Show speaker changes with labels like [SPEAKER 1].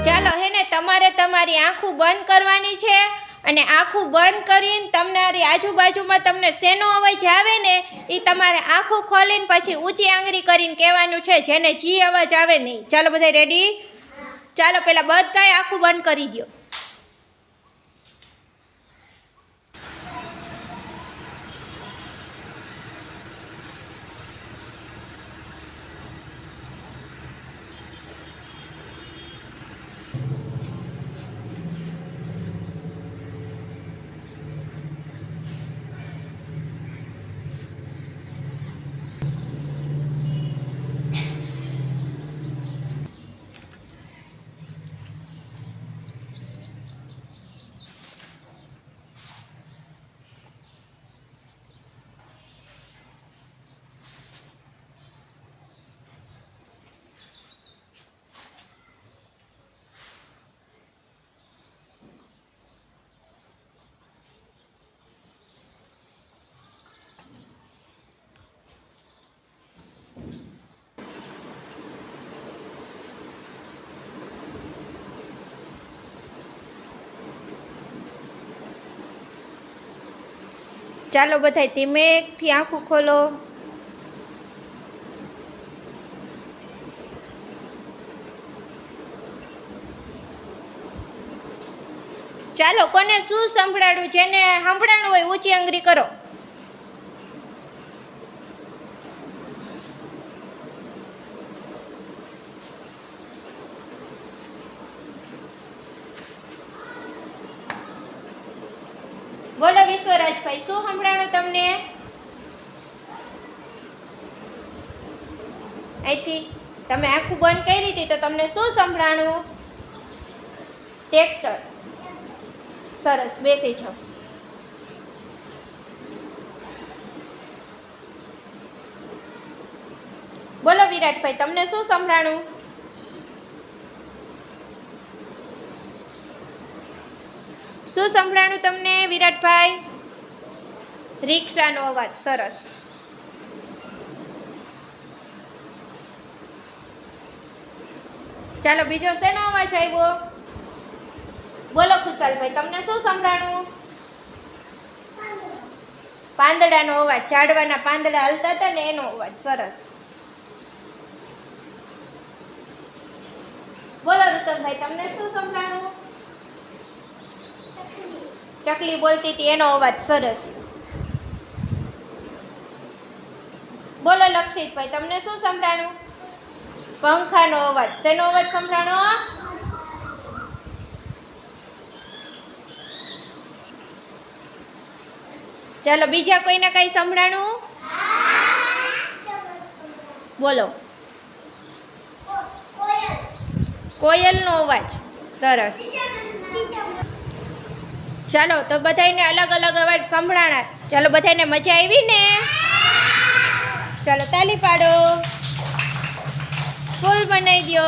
[SPEAKER 1] ચાલો હેને તમારે તમારી આંખું બંધ કરવાની છે અને આંખું બંધ કરીને તમારી આજુબાજુમાં તમને શેનો અવાજ આવે ને એ તમારે આંખું ખોલીને પછી ઊંચી આંગળી કરીને કહેવાનું છે, જેને જી અવાજ આવે નહીં. ચાલો બધા રેડી? ચાલો પહેલાં બધાય આંખું બંધ કરી દો. ચાલો બધાય ધીમેથી આંખું ખોલો. ચાલો કોને શું સંભળાડું, જેને સાંભળાણું હોય ઊંચી આંગળી કરો. બોલો વિશ્વરાજભાઈ, શું સંભળાણું તમને? અહીંથી તમે આંખું બંધ કરી હતી તો તમને શું સંભળાણું? ટ્રેક્ટર. સરસ, બેસી જાઓ. બોલો વિરાટભાઈ, તમને શું સંભળાણું? શું સંભળાણું તમને વિરાટભાઈ? રિક્ષાનો અવાજ. સરસ. ચાલો બીજો શેનો અવાજ આવ્યો? બોલો ખુશાલભાઈ, તમને શું સંભળાણું? પાંદડાનો અવાજ. ઝાડવાના પાંદડા હલતા હતા ને એનો અવાજ. સરસ. બોલો ઋતમભાઈ, તમને શું સંભળાણું? ચકલી બોલતી હતી એનો અવાજ. સરસ. બોલો લક્ષિતભાઈ, તમને શું સંભળાણું? પંખાનો અવાજ. શેનો અવાજ સંભળાણો? ચાલો બીજા કોઈને કઈ સંભળાણું? બોલો. કોયલનો અવાજ. સરસ. ચાલો તો બધાને અલગ અલગ અવાજ સંભળાણા. ચાલો બધાને મજા આવી ને? ચાલો તાલી પાડો. ફૂલ બનાવી દો.